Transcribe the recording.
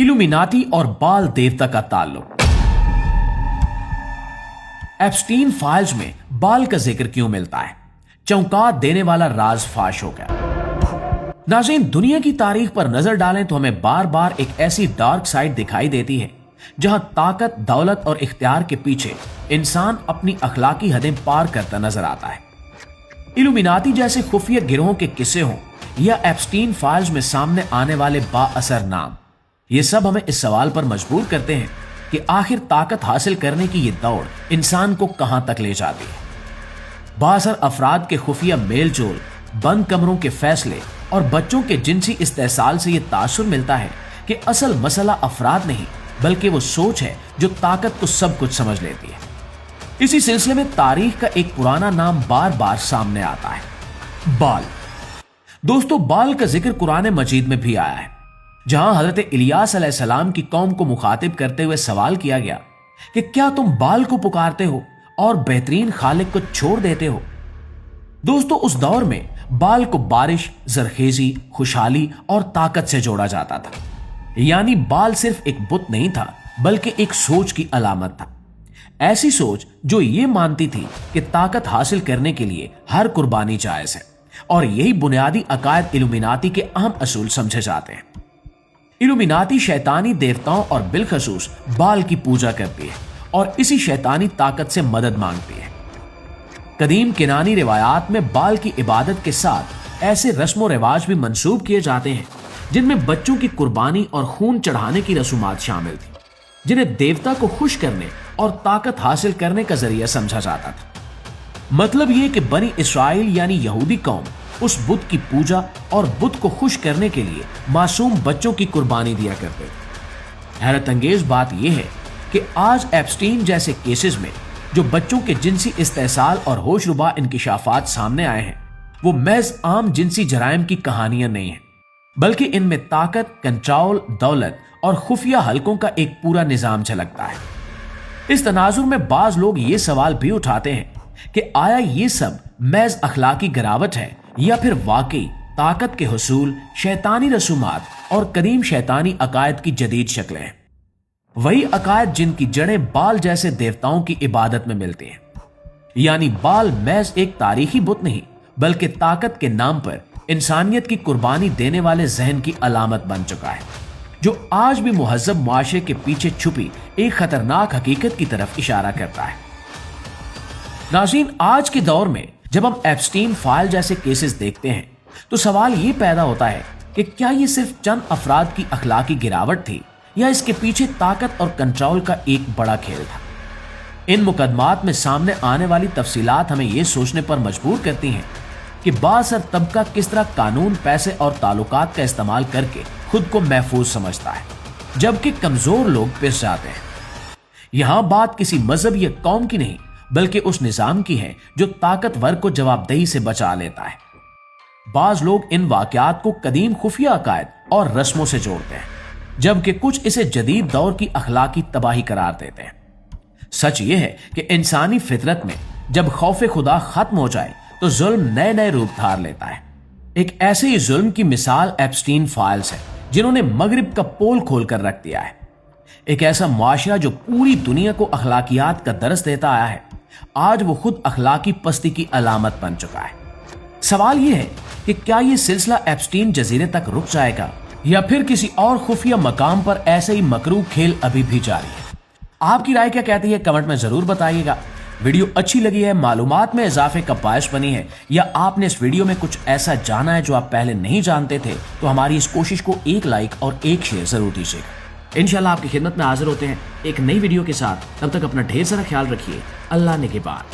Illuminati और बाल देवता का ताल्लुक। एप्स्टीन फाइल्स में बाल का जिक्र क्यों मिलता है? चौंका देने वाला राज फाश हो गया। नाज़रीन, दुनिया की तारीख पर नजर डालें तो हमें बार बार एक ऐसी डार्क साइड दिखाई देती है जहां ताकत, दौलत और इख्तियार के पीछे इंसान अपनी अखलाकी हदें पार करता नजर आता है। इल्यूमिनाटी जैसे खुफिया गिरोहों के किस्से हों या एप्स्टीन फाइल्स में सामने आने वाले बाअसर नाम, ये सब हमें इस सवाल पर मजबूर करते हैं कि आखिर ताकत हासिल करने की ये दौड़ इंसान को कहां तक ले जाती है। बाअसर अफराद के खुफिया मेल जोल, बंद कमरों के फैसले और बच्चों के जिनसी इस्तेसाल से ये तासुर मिलता है कि असल मसला अफराद नहीं बल्कि वो सोच है जो ताकत को सब कुछ समझ लेती है। इसी सिलसिले में तारीख का एक पुराना नाम बार बार सामने आता है, बाल। दोस्तों, बाल का जिक्र कुरान मजीद में भी आया है, जहां हजरत इलियास अलैहिस्सलाम की कौम को मुखातिब करते हुए सवाल किया गया कि क्या तुम बाल को पुकारते हो और बेहतरीन खालिक को छोड़ देते हो। दोस्तों, उस दौर में बाल को बारिश, जरखेजी, खुशहाली और ताकत से जोड़ा जाता था। यानी बाल सिर्फ एक बुत नहीं था बल्कि एक सोच की अलामत था। ऐसी सोच जो ये मानती थी कि ताकत हासिल करने के लिए हर कुर्बानी जायज है, और यही बुनियादी अकायद इल्यूमिनाटी के अहम असूल समझे जाते हैं। इल्यूमिनाटी शैतानी देवताओं और बिलखसूस बाल की पूजा करती है और इसी शैतानी ताकत से मदद मांगती है। कदीम किनानी रिवायात में बाल की इबादत के साथ ऐसे रस्म व रिवाज भी मंसूब किए जाते हैं जिनमें बच्चों की कुर्बानी और खून चढ़ाने की रसूमात शामिल थी, जिन्हें देवता को खुश करने और ताकत हासिल करने का जरिया समझा जाता था। मतलब यह कि बनी इस्राइल यानी यहूदी कौम उस बुत की पूजा और बुत को खुश करने के लिए मासूम बच्चों की कुर्बानी दिया करते थे। हैरत अंगेज बात यह है कि आज एप्स्टीन जैसे केसेस में जो बच्चों के जिनसी इस्तेसाल और होशरुबा इंकिशाफात सामने आए हैं, वो महज आम जिनसी जराइम की कहानियां नहीं हैं, बल्कि इनमें ताकत, कंट्रोल, दौलत और खुफिया हलकों का एक पूरा निजाम झलकता है। इस तनाजुर में बाज लोग ये सवाल भी उठाते हैं कि आया ये सब महज अखलाकी गिरावट है या फिर वाकई ताकत के हुसूल, शैतानी रसूमात और कदीम शैतानी अकायद की जदीद शक्लें हैं। वही अकायद जिनकी जड़ें बाल जैसे देवताओं की इबादत में मिलती हैं। यानी बाल महज एक तारीखी बुत नहीं बल्कि ताकत के नाम पर इंसानियत की कुर्बानी देने वाले जहन की अलामत बन चुका है, जो आज भी मुहज्जब मुआशरे के पीछे छुपी एक खतरनाक हकीकत की तरफ इशारा करता है। नाज़रीन, आज के दौर में जब हम एप्स्टीन फाइल जैसे केसेस देखते हैं तो सवाल ये पैदा होता है कि क्या ये सिर्फ चंद अफराद की अखलाकी गिरावट थी या इसके पीछे ताकत और कंट्रोल का एक बड़ा खेल था। इन मुकदमात में सामने आने वाली तफसीलात हमें यह सोचने पर मजबूर करती हैं कि बाअसर तबका किस तरह कानून, पैसे और ताल्लुकात का इस्तेमाल करके खुद को महफूज समझता है, जबकि कमजोर लोग पिस जाते हैं। यहां बात किसी मजहब या कौम की नहीं बल्कि उस निजाम की है जो ताकतवर को जवाबदेही से बचा लेता है। बाज लोग इन वाकयात को कदीम खुफिया अकायद और रस्मों से जोड़ते हैं, जबकि कुछ इसे जदीद दौर की अखलाकी तबाही करार देते हैं। सच यह है कि इंसानी फितरत में जब खौफ खुदा खत्म हो जाए तो जुल्म नए नए रूप धार लेता है। एक ऐसे ही जुल्म की मिसाल एप्स्टीन फाइल्स है, जिन्होंने मगरिब का पोल खोल कर रख दिया है। एक ऐसा मुआशरा जो पूरी दुनिया को अखलाकियात का दर्स देता आया है, आज वो खुद अखलाकी पस्ती की अलामत बन चुका है। सवाल यह है कि क्या यह सिलसिला एप्स्टीन जजीरे तक रुक जाएगा या फिर किसी और खुफिया मकाम पर ऐसे ही मकरूह खेल अभी भी जारी है? आपकी राय क्या कहती है, कमेंट में जरूर बताइएगा। वीडियो अच्छी लगी है, मालूमात में इजाफे का बायस बनी है, या आपने इस वीडियो में कुछ ऐसा जाना है जो आप पहले नहीं जानते थे, तो हमारी इस कोशिश को एक लाइक और एक शेयर जरूर दीजिएगा। इंशाल्लाह आपकी खिदमत में हाजिर होते हैं एक नई वीडियो के साथ। तब तक अपना ढेर सारा ख्याल रखिए। अल्लाह ने के बाद।